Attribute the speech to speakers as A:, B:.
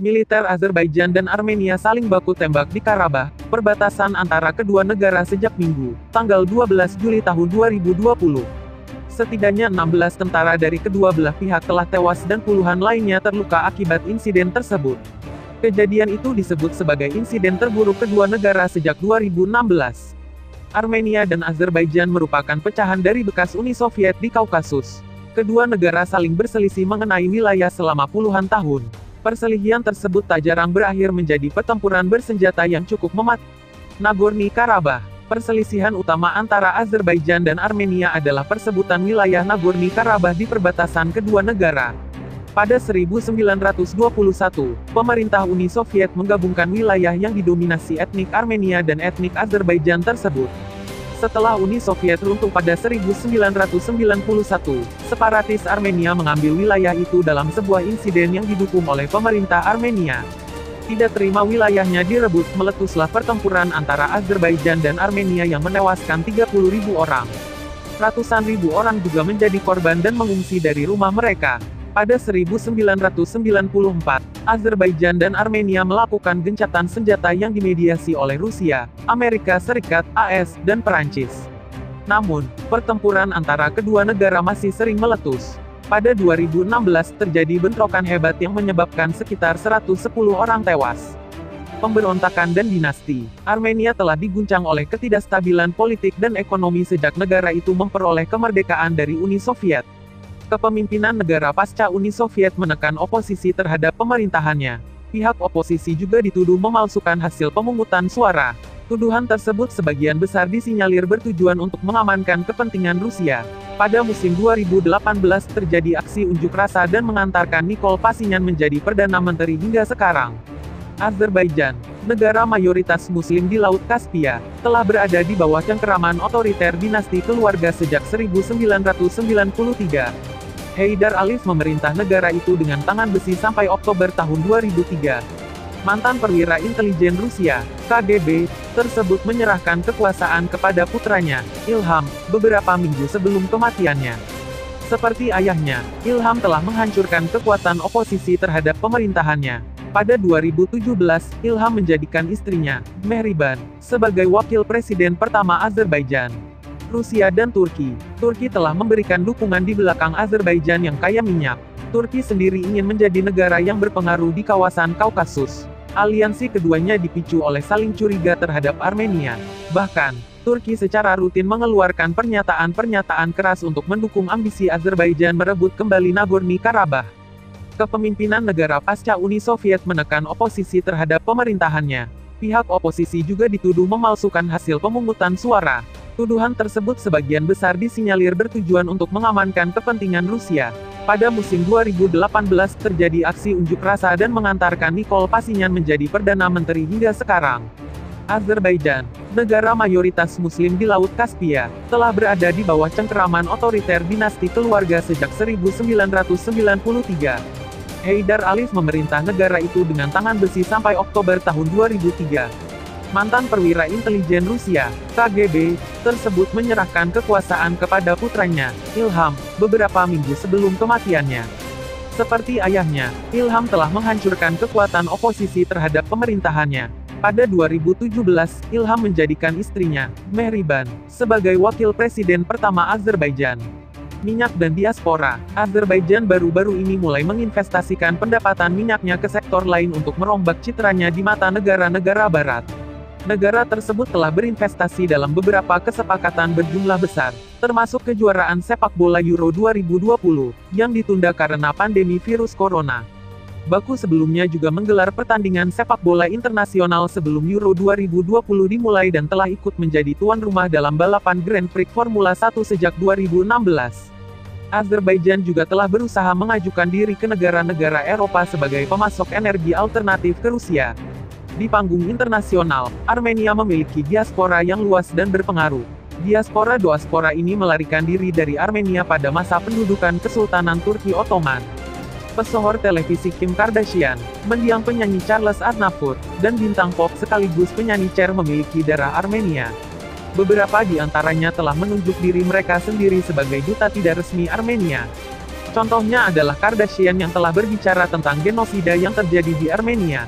A: Militer Azerbaijan dan Armenia saling baku tembak di Karabakh, perbatasan antara kedua negara sejak Minggu, tanggal 12 Juli tahun 2020. Setidaknya 16 tentara dari kedua belah pihak telah tewas dan puluhan lainnya terluka akibat insiden tersebut. Kejadian itu disebut sebagai insiden terburuk kedua negara sejak 2016. Armenia dan Azerbaijan merupakan pecahan dari bekas Uni Soviet di Kaukasus. Kedua negara saling berselisih mengenai wilayah selama puluhan tahun. Perselisihan tersebut tak jarang berakhir menjadi pertempuran bersenjata yang cukup mematikan. Nagorno-Karabakh. Perselisihan utama antara Azerbaijan dan Armenia adalah persebutan wilayah Nagorno-Karabakh di perbatasan kedua negara. Pada 1921, pemerintah Uni Soviet menggabungkan wilayah yang didominasi etnik Armenia dan etnik Azerbaijan tersebut. Setelah Uni Soviet runtuh pada 1991, separatis Armenia mengambil wilayah itu dalam sebuah insiden yang didukung oleh pemerintah Armenia. Tidak terima wilayahnya direbut, meletuslah pertempuran antara Azerbaijan dan Armenia yang menewaskan 30.000 orang. Ratusan ribu orang juga menjadi korban dan mengungsi dari rumah mereka. Pada 1994, Azerbaijan dan Armenia melakukan gencatan senjata yang dimediasi oleh Rusia, Amerika Serikat, AS, dan Perancis. Namun, pertempuran antara kedua negara masih sering meletus. Pada 2016 terjadi bentrokan hebat yang menyebabkan sekitar 110 orang tewas. Pemberontakan dan dinasti. Armenia telah diguncang oleh ketidakstabilan politik dan ekonomi sejak negara itu memperoleh kemerdekaan dari Uni Soviet. Kepemimpinan negara pasca Uni Soviet menekan oposisi terhadap pemerintahannya. Pihak oposisi juga dituduh memalsukan hasil pemungutan suara. Tuduhan tersebut sebagian besar disinyalir bertujuan untuk mengamankan kepentingan Rusia. Pada musim 2018 terjadi aksi unjuk rasa dan mengantarkan Nikol Pashinyan menjadi Perdana Menteri hingga sekarang. Azerbaijan, negara mayoritas Muslim di Laut Kaspia, telah berada di bawah cengkeraman otoriter dinasti keluarga sejak 1993. Heydar Aliyev memerintah negara itu dengan tangan besi sampai Oktober tahun 2003. Mantan perwira intelijen Rusia, KGB, tersebut menyerahkan kekuasaan kepada putranya, Ilham, beberapa minggu sebelum kematiannya. Seperti ayahnya, Ilham telah menghancurkan kekuatan oposisi terhadap pemerintahannya. Pada 2017, Ilham menjadikan istrinya, Mehriban, sebagai wakil presiden pertama Azerbaijan. Rusia dan Turki. Turki telah memberikan dukungan di belakang Azerbaijan yang kaya minyak. Turki sendiri ingin menjadi negara yang berpengaruh di kawasan Kaukasus. Aliansi keduanya dipicu oleh saling curiga terhadap Armenia. Bahkan, Turki secara rutin mengeluarkan pernyataan-pernyataan keras untuk mendukung ambisi Azerbaijan merebut kembali Nagorno-Karabakh. Kepemimpinan negara pasca Uni Soviet menekan oposisi terhadap pemerintahannya. Pihak oposisi juga dituduh memalsukan hasil pemungutan suara. Tuduhan tersebut sebagian besar disinyalir bertujuan untuk mengamankan kepentingan Rusia. Pada musim 2018 terjadi aksi unjuk rasa dan mengantarkan Nikol Pashinyan menjadi Perdana Menteri hingga sekarang. Azerbaijan, negara mayoritas Muslim di Laut Kaspia, telah berada di bawah cengkeraman otoriter dinasti keluarga sejak 1993. Heydar Aliyev memerintah negara itu dengan tangan besi sampai Oktober tahun 2003. Mantan perwira intelijen Rusia, KGB, tersebut menyerahkan kekuasaan kepada putranya, Ilham, beberapa minggu sebelum kematiannya. Seperti ayahnya, Ilham telah menghancurkan kekuatan oposisi terhadap pemerintahannya. Pada 2017, Ilham menjadikan istrinya, Mehriban, sebagai wakil presiden pertama Azerbaijan. Minyak dan diaspora. Azerbaijan baru-baru ini mulai menginvestasikan pendapatan minyaknya ke sektor lain untuk merombak citranya di mata negara-negara barat. Negara tersebut telah berinvestasi dalam beberapa kesepakatan berjumlah besar, termasuk kejuaraan sepak bola Euro 2020, yang ditunda karena pandemi virus corona. Baku sebelumnya juga menggelar pertandingan sepak bola internasional sebelum Euro 2020 dimulai dan telah ikut menjadi tuan rumah dalam balapan Grand Prix Formula 1 sejak 2016. Azerbaijan juga telah berusaha mengajukan diri ke negara-negara Eropa sebagai pemasok energi alternatif ke Rusia. Di panggung internasional, Armenia memiliki diaspora yang luas dan berpengaruh. Diaspora ini melarikan diri dari Armenia pada masa pendudukan Kesultanan Turki Ottoman. Pesohor televisi Kim Kardashian, mendiang penyanyi Charles Aznavour, dan bintang pop sekaligus penyanyi Cher memiliki darah Armenia. Beberapa di antaranya telah menunjuk diri mereka sendiri sebagai duta tidak resmi Armenia. Contohnya adalah Kardashian yang telah berbicara tentang genosida yang terjadi di Armenia.